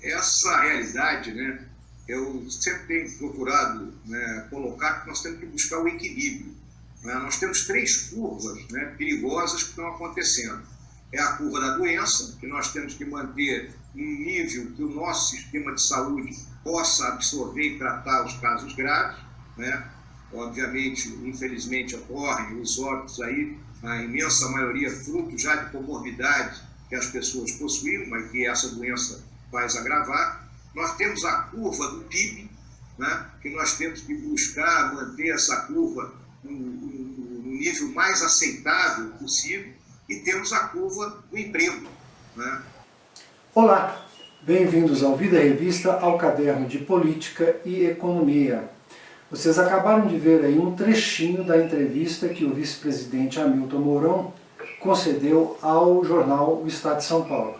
essa realidade, né, eu sempre tenho procurado, né, colocar que nós temos que buscar o equilíbrio. Né? Nós temos três curvas, né, perigosas que estão acontecendo. É a curva da doença, que nós temos que manter um nível que o nosso sistema de saúde possa absorver e tratar os casos graves, né? Obviamente, infelizmente, ocorrem os óbitos aí, a imensa maioria fruto já de comorbidades que as pessoas possuíam, mas que essa doença faz agravar. Nós temos a curva do PIB, né? Que nós temos que buscar manter essa curva no nível mais aceitável possível, e temos a curva do emprego. Né? Olá, bem-vindos ao Vida Revista, ao caderno de Política e Economia. Vocês acabaram de ver aí um trechinho da entrevista que o vice-presidente Hamilton Mourão concedeu ao jornal O Estado de São Paulo.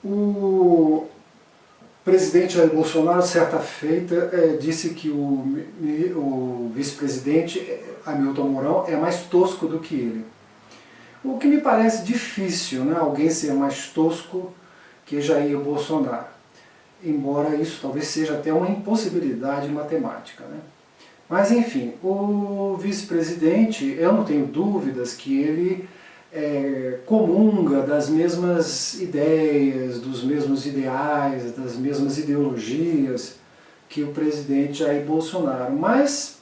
O presidente Jair Bolsonaro, certa feita, disse que o vice-presidente Hamilton Mourão é mais tosco do que ele. O que me parece difícil, né? Alguém ser mais tosco que Jair Bolsonaro. Embora isso talvez seja até uma impossibilidade matemática. Né? Mas enfim, o vice-presidente, eu não tenho dúvidas que ele comunga das mesmas ideias, dos mesmos ideais, das mesmas ideologias que o presidente Jair Bolsonaro. Mas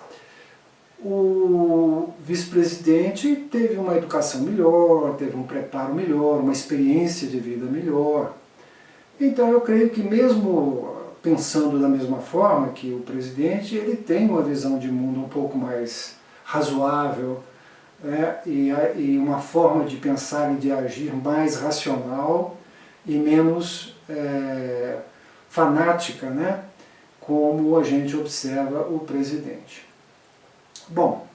o vice-presidente teve uma educação melhor, teve um preparo melhor, uma experiência de vida melhor. Então eu creio que mesmo pensando da mesma forma que o presidente, ele tem uma visão de mundo um pouco mais razoável, né, e uma forma de pensar e de agir mais racional e menos fanática, né, como a gente observa o presidente. Bom,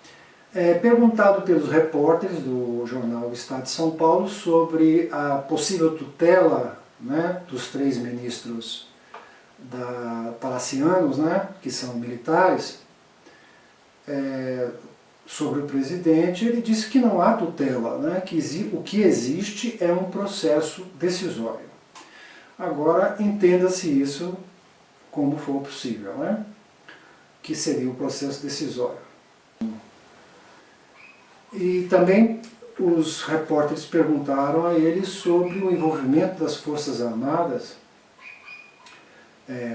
perguntado pelos repórteres do jornal O Estado de São Paulo sobre a possível tutela, né, dos três ministros palacianos, né, que são militares, sobre o presidente, ele disse que não há tutela, né, que o que existe é um processo decisório. Agora, entenda-se isso como for possível, né, que seria o processo decisório. E também os repórteres perguntaram a ele sobre o envolvimento das Forças Armadas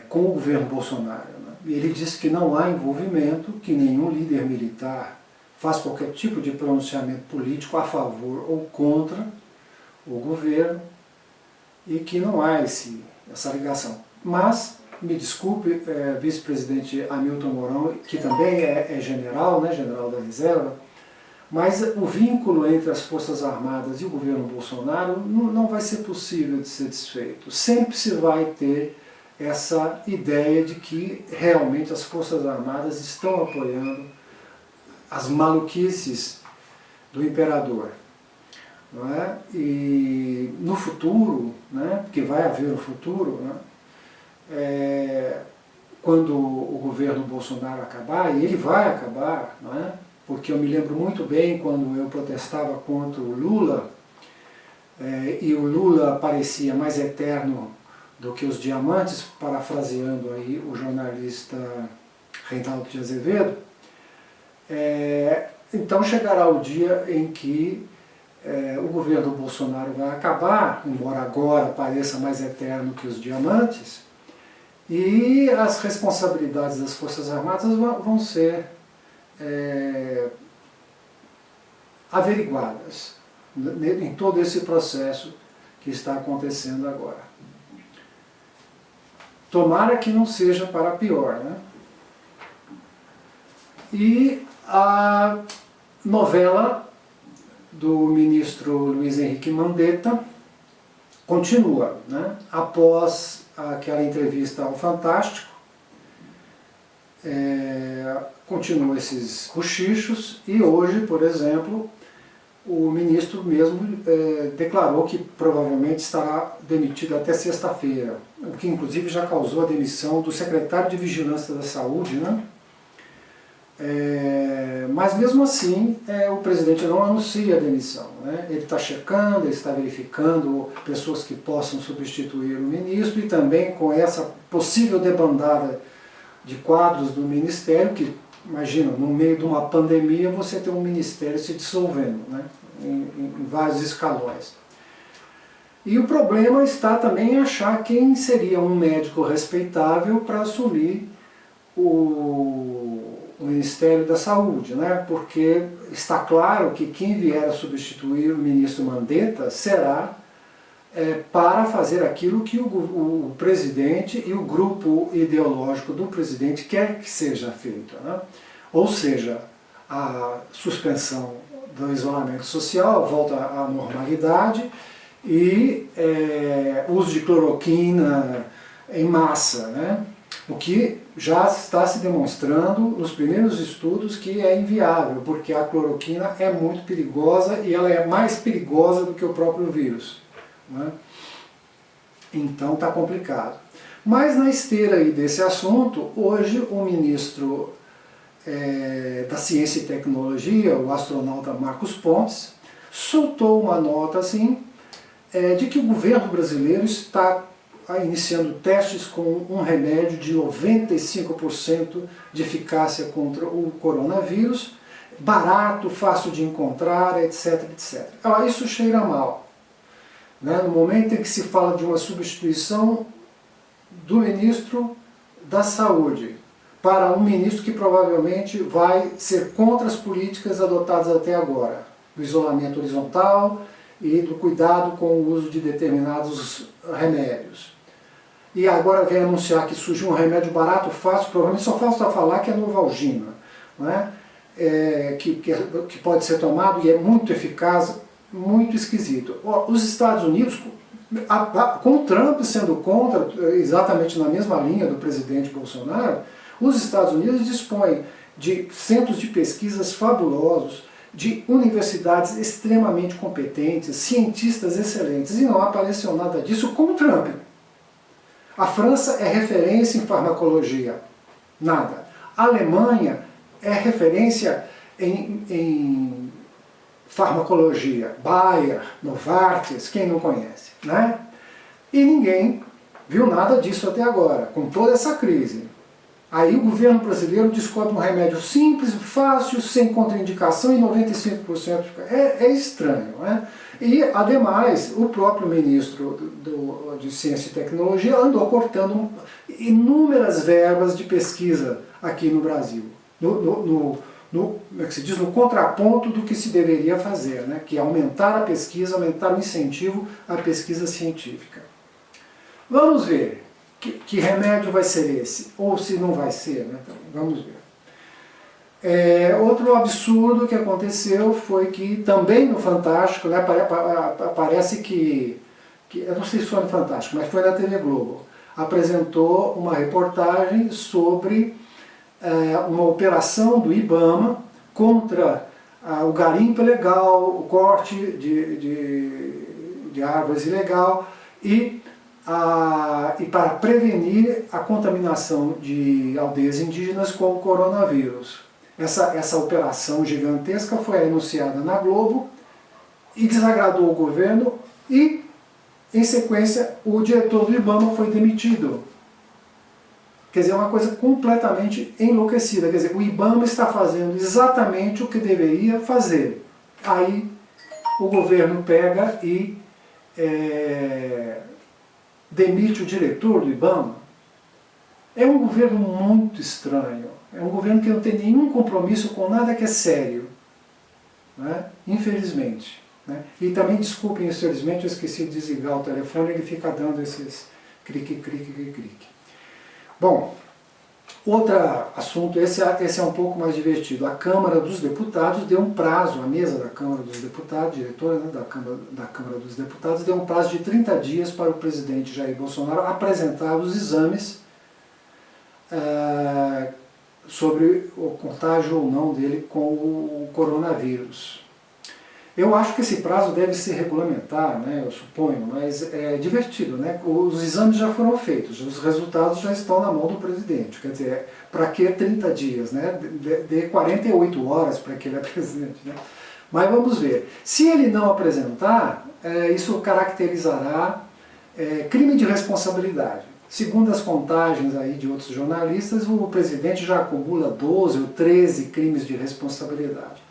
com o governo Bolsonaro. Né? E ele disse que não há envolvimento, que nenhum líder militar faz qualquer tipo de pronunciamento político a favor ou contra o governo e que não há essa ligação. Mas, me desculpe, vice-presidente Hamilton Mourão, que também é general, né, general da reserva, mas o vínculo entre as Forças Armadas e o governo Bolsonaro não vai ser possível de ser desfeito. Sempre se vai ter essa ideia de que realmente as Forças Armadas estão apoiando as maluquices do imperador. Não é? E no futuro, né, porque vai haver um futuro, né, quando o governo Bolsonaro acabar, e ele vai acabar, não é? Porque eu me lembro muito bem quando eu protestava contra o Lula, e o Lula parecia mais eterno do que os diamantes, parafraseando aí o jornalista Reinaldo de Azevedo. Então chegará o dia em que o governo Bolsonaro vai acabar, embora agora pareça mais eterno que os diamantes, e as responsabilidades das Forças Armadas vão ser averiguadas em todo esse processo que está acontecendo agora. Tomara que não seja para pior, né? E a novela do ministro Luiz Henrique Mandetta continua, né? Após aquela entrevista ao Fantástico, continuam esses cochichos e hoje, por exemplo, o ministro mesmo declarou que provavelmente estará demitido até sexta-feira, o que inclusive já causou a demissão do secretário de Vigilância da Saúde, né? Mas mesmo assim, o presidente não anuncia a demissão, né? Ele está checando, ele está verificando pessoas que possam substituir o ministro e também com essa possível debandada de quadros do ministério, que, imagina, no meio de uma pandemia você tem um ministério se dissolvendo, né? em vários escalões. E o problema está também em achar quem seria um médico respeitável para assumir o Ministério da Saúde, né? Porque está claro que quem vier a substituir o ministro Mandetta será para fazer aquilo que o presidente e o grupo ideológico do presidente quer que seja feito, né? Ou seja, a suspensão do isolamento social, volta à normalidade e uso de cloroquina em massa, né? O que já está se demonstrando nos primeiros estudos que é inviável, porque a cloroquina é muito perigosa e ela é mais perigosa do que o próprio vírus, né? Então está complicado. Mas na esteira aí desse assunto, hoje o ministro da Ciência e Tecnologia, o astronauta Marcos Pontes, soltou uma nota assim, de que o governo brasileiro está iniciando testes com um remédio de 95% de eficácia contra o coronavírus, barato, fácil de encontrar, etc, etc. Isso cheira mal, né? No momento em que se fala de uma substituição do ministro da Saúde para um ministro que provavelmente vai ser contra as políticas adotadas até agora, do isolamento horizontal e do cuidado com o uso de determinados remédios. E agora vem anunciar que surgiu um remédio barato, fácil, provavelmente só falta falar que é Novalgina, né? Que pode ser tomado e é muito eficaz, muito esquisito. Os Estados Unidos, com o Trump sendo contra, exatamente na mesma linha do presidente Bolsonaro, os Estados Unidos dispõem de centros de pesquisas fabulosos, de universidades extremamente competentes, cientistas excelentes, e não apareceu nada disso com o Trump. A França é referência em farmacologia, nada. A Alemanha é referência em farmacologia, Bayer, Novartis, quem não conhece, né? E ninguém viu nada disso até agora, com toda essa crise. Aí o governo brasileiro descobre um remédio simples, fácil, sem contraindicação e 95%. É estranho, né? E, ademais, o próprio ministro de Ciência e Tecnologia andou cortando inúmeras verbas de pesquisa aqui no Brasil. Como é que se diz? No contraponto do que se deveria fazer, né? Que é aumentar a pesquisa, aumentar o incentivo à pesquisa científica. Vamos ver. Que remédio vai ser esse? Ou se não vai ser, né? Então, vamos ver. Outro absurdo que aconteceu foi que também no Fantástico, né, parece que, eu não sei se foi no Fantástico, mas foi na TV Globo, apresentou uma reportagem sobre uma operação do IBAMA contra o garimpo ilegal, o corte de árvores ilegal e para prevenir a contaminação de aldeias indígenas com o coronavírus. Essa operação gigantesca foi anunciada na Globo e desagradou o governo e, em sequência, o diretor do IBAMA foi demitido. Quer dizer, é uma coisa completamente enlouquecida. Quer dizer, o IBAMA está fazendo exatamente o que deveria fazer. Aí o governo pega e demite o diretor do IBAMA. É um governo muito estranho. É um governo que não tem nenhum compromisso com nada que é sério, né? Infelizmente, né? E também, desculpem, infelizmente, eu esqueci de desligar o telefone, ele fica dando esses clique, clique, clique, clique. Bom, outro assunto, esse é um pouco mais divertido. A Câmara dos Deputados deu um prazo, a mesa da Câmara dos Deputados, diretora, né, da Câmara dos Deputados, deu um prazo de 30 dias para o presidente Jair Bolsonaro apresentar os exames sobre o contágio ou não dele com o coronavírus. Eu acho que esse prazo deve se regulamentar, né, eu suponho, mas é divertido, né? Os exames já foram feitos, os resultados já estão na mão do presidente. Quer dizer, para que 30 dias, né? Dê 48 horas para que ele apresente, né? Mas vamos ver. Se ele não apresentar, isso caracterizará crime de responsabilidade. Segundo as contagens aí de outros jornalistas, o presidente já acumula 12 ou 13 crimes de responsabilidade.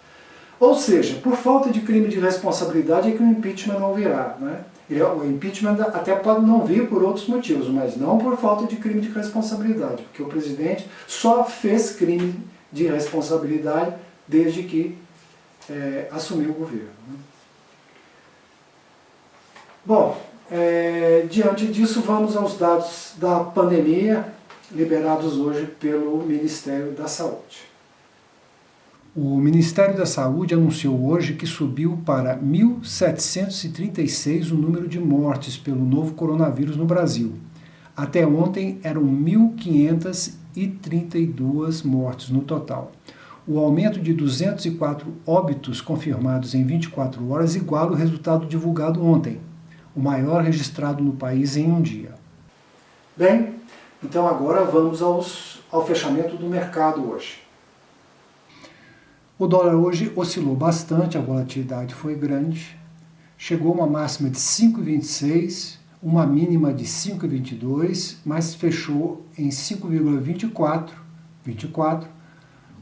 Ou seja, por falta de crime de responsabilidade é que o impeachment não virá, né? O impeachment até pode não vir por outros motivos, mas não por falta de crime de responsabilidade, porque o presidente só fez crime de responsabilidade desde que assumiu o governo, né? Bom, diante disso vamos aos dados da pandemia liberados hoje pelo Ministério da Saúde. O Ministério da Saúde anunciou hoje que subiu para 1.736 o número de mortes pelo novo coronavírus no Brasil. Até ontem eram 1.532 mortes no total. O aumento de 204 óbitos confirmados em 24 horas iguala o resultado divulgado ontem, o maior registrado no país em um dia. Bem, então agora vamos ao fechamento do mercado hoje. O dólar hoje oscilou bastante, a volatilidade foi grande, chegou a uma máxima de 5,26, uma mínima de 5,22, mas fechou em 5,24,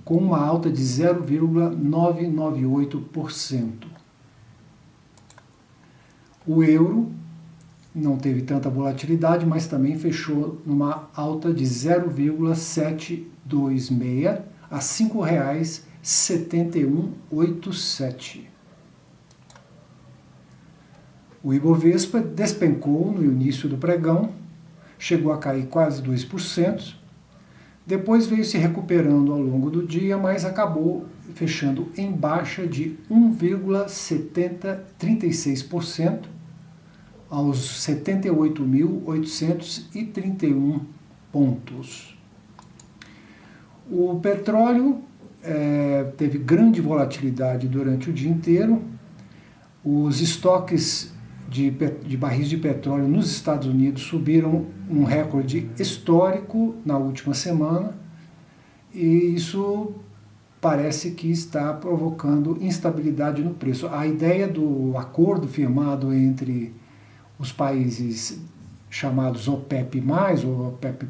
com uma alta de 0,998%. O euro não teve tanta volatilidade, mas também fechou numa alta de 0,726 a R$ 5,7187. O Ibovespa despencou no início do pregão, chegou a cair quase 2%, depois veio se recuperando ao longo do dia, mas acabou fechando em baixa de 1,36% aos 78.831 pontos. O petróleo teve grande volatilidade durante o dia inteiro. Os estoques de barris de petróleo nos Estados Unidos subiram um recorde histórico na última semana e isso parece que está provocando instabilidade no preço. A ideia do acordo firmado entre os países chamados OPEP+, ou OPEP+,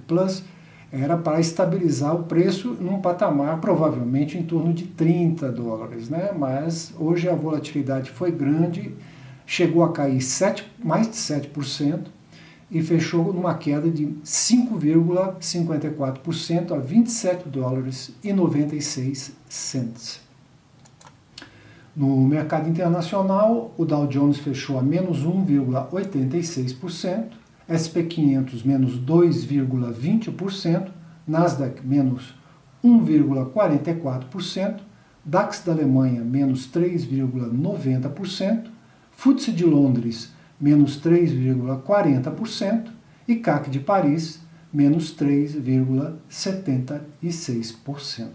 era para estabilizar o preço num patamar provavelmente em torno de $30, né? Mas hoje a volatilidade foi grande, chegou a cair mais de 7% e fechou numa queda de 5,54% a $27,96. No mercado internacional, o Dow Jones fechou a menos 1,86%, SP 500 menos 2,20%, Nasdaq menos 1,44%, DAX da Alemanha menos 3,90%, FTSE de Londres menos 3,40% e CAC de Paris menos 3,76%.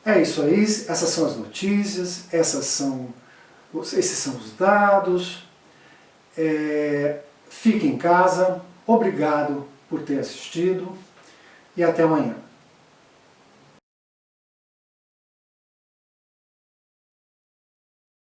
É isso aí, essas são as notícias, esses são os dados. Fique em casa, obrigado por ter assistido e até amanhã.